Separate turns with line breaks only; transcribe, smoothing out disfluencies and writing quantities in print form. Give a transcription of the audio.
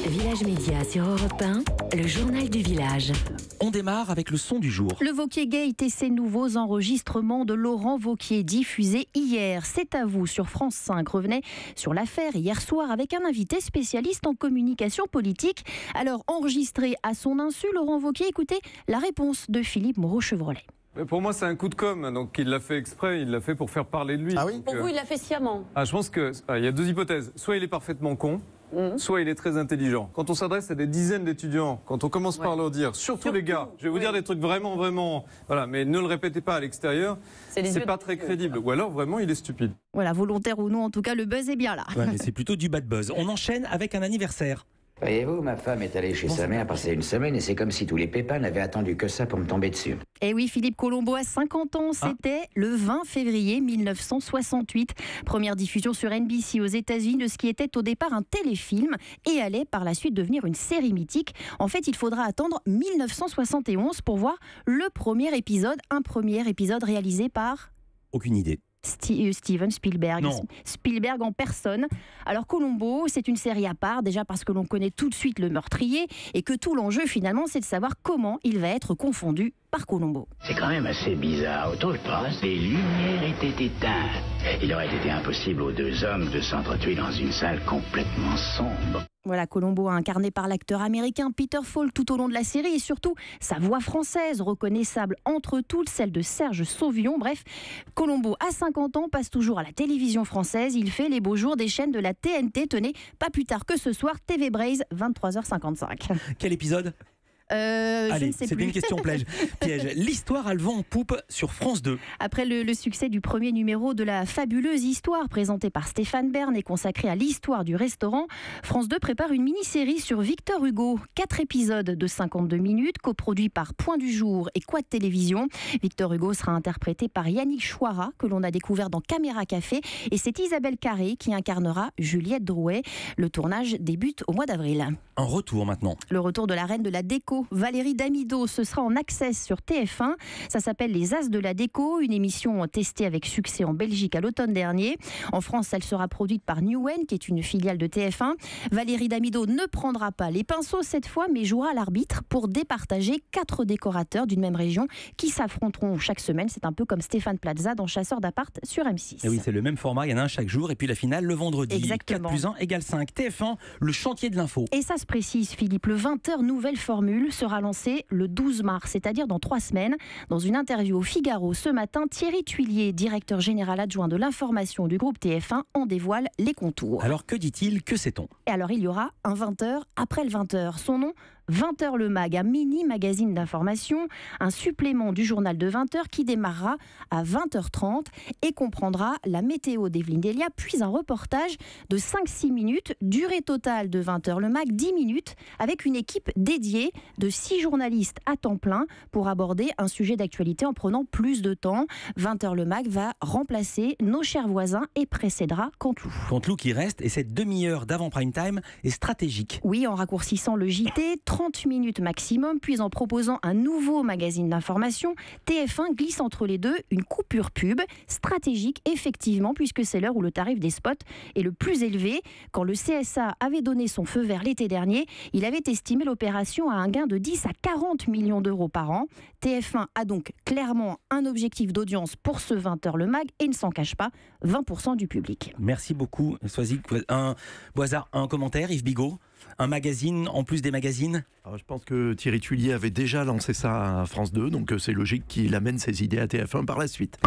Village Média sur Europe 1, le journal du village.
On démarre avec le son du jour.
Le Wauquiez Gate et ses nouveaux enregistrements de Laurent Wauquiez diffusés hier. C'est à vous sur France 5 revenait sur l'affaire hier soir avec un invité spécialiste en communication politique. Alors enregistré à son insu, Laurent Wauquiez, écoutez la réponse de Philippe Moreau-Chevrolet.
Pour moi, c'est un coup de com', donc il l'a fait exprès, il l'a fait pour faire parler de lui.
Ah oui ?
Pour vous, il l'a fait sciemment.
Je pense qu'il y a deux hypothèses. Soit il est parfaitement con, soit il est très intelligent. Quand on s'adresse à des dizaines d'étudiants, quand on commence par leur dire, surtout les gars, je vais vous dire des trucs vraiment, voilà, mais ne le répétez pas à l'extérieur, c'est pas très crédible. Ou alors vraiment, il est stupide.
Voilà, volontaire ou non, en tout cas, le buzz est bien là.
Ouais, mais c'est plutôt du bad buzz. On enchaîne avec un anniversaire.
Voyez-vous, ma femme est allée chez sa mère passer une semaine et c'est comme si tous les pépins n'avaient attendu que ça pour me tomber dessus.
Et oui, Philippe Colombo a 50 ans, c'était le 20 février 1968. Première diffusion sur NBC aux États-Unis de ce qui était au départ un téléfilm et allait par la suite devenir une série mythique. En fait, il faudra attendre 1971 pour voir le premier épisode, un premier épisode réalisé par...
Aucune idée.
Steven Spielberg.
Non.
Spielberg en personne. Alors Colombo, c'est une série à part, déjà parce que l'on connaît tout de suite le meurtrier et que tout l'enjeu finalement c'est de savoir comment il va être confondu par Colombo.
C'est quand même assez bizarre. Autour de poste, les lumières étaient éteintes. Il aurait été impossible aux deux hommes de s'entretuer dans une salle complètement sombre.
Voilà, Colombo incarné par l'acteur américain Peter Falk tout au long de la série et surtout sa voix française reconnaissable entre toutes, celle de Serge Sauvion. Bref, Colombo à 50 ans passe toujours à la télévision française. Il fait les beaux jours des chaînes de la TNT. Tenez, pas plus tard que ce soir, TV Braze, 23h55.
Quel épisode ? Allez, c'était une question piège. L'histoire a le vent en poupe sur France 2.
Après le succès du premier numéro de la fabuleuse histoire présentée par Stéphane Bern et consacrée à l'histoire du restaurant, France 2 prépare une mini-série sur Victor Hugo. 4 épisodes de 52 minutes, coproduits par Point du Jour et Quad Télévision. Victor Hugo sera interprété par Yannick Chouara, que l'on a découvert dans Caméra Café, et c'est Isabelle Carré qui incarnera Juliette Drouet. Le tournage débute au mois d'avril.
Un retour maintenant.
Le retour de la reine de la déco, Valérie Damido, ce sera en access sur TF1. Ça s'appelle Les As de la déco, une émission testée avec succès en Belgique à l'automne dernier. En France, elle sera produite par Newen, qui est une filiale de TF1. Valérie Damido ne prendra pas les pinceaux cette fois, mais jouera l'arbitre pour départager 4 décorateurs d'une même région qui s'affronteront chaque semaine. C'est un peu comme Stéphane Plaza dans Chasseurs d'appart sur M6.
Et oui, c'est le même format, il y en a un chaque jour, et puis la finale le vendredi.
Exactement.
4 plus 1 égale 5. TF1, le chantier de l'info.
Et ça se précise, Philippe, le 20h nouvelle formule sera lancé le 12 mars, c'est-à-dire dans 3 semaines. Dans une interview au Figaro ce matin, Thierry Tuillier, directeur général adjoint de l'information du groupe TF1, en dévoile les contours.
Alors que dit-il ? Que sait-on ?
Et alors il y aura un 20h après le 20h. Son nom, 20h le Mag, un mini magazine d'information, un supplément du journal de 20h qui démarrera à 20h30 et comprendra la météo d'Evelyne Delia, puis un reportage de 5-6 minutes, durée totale de 20h le Mag, 10 minutes, avec une équipe dédiée de 6 journalistes à temps plein pour aborder un sujet d'actualité en prenant plus de temps. 20h le Mag va remplacer Nos chers voisins et précédera Canteloup.
Canteloup qui reste, et cette demi-heure d'avant prime time est stratégique.
Oui, en raccourcissant le JT, 30 minutes maximum, puis en proposant un nouveau magazine d'information, TF1 glisse entre les deux une coupure pub, stratégique effectivement, puisque c'est l'heure où le tarif des spots est le plus élevé. Quand le CSA avait donné son feu vert l'été dernier, il avait estimé l'opération à un gain de 10 à 40 millions d'euros par an. TF1 a donc clairement un objectif d'audience pour ce 20h le Mag et ne s'en cache pas, 20% du public.
Merci beaucoup, Soisy. Boisard, un commentaire, Yves Bigot ? Un magazine en plus des magazines ?
Alors, je pense que Thierry Tuillier avait déjà lancé ça à France 2, donc c'est logique qu'il amène ses idées à TF1 par la suite.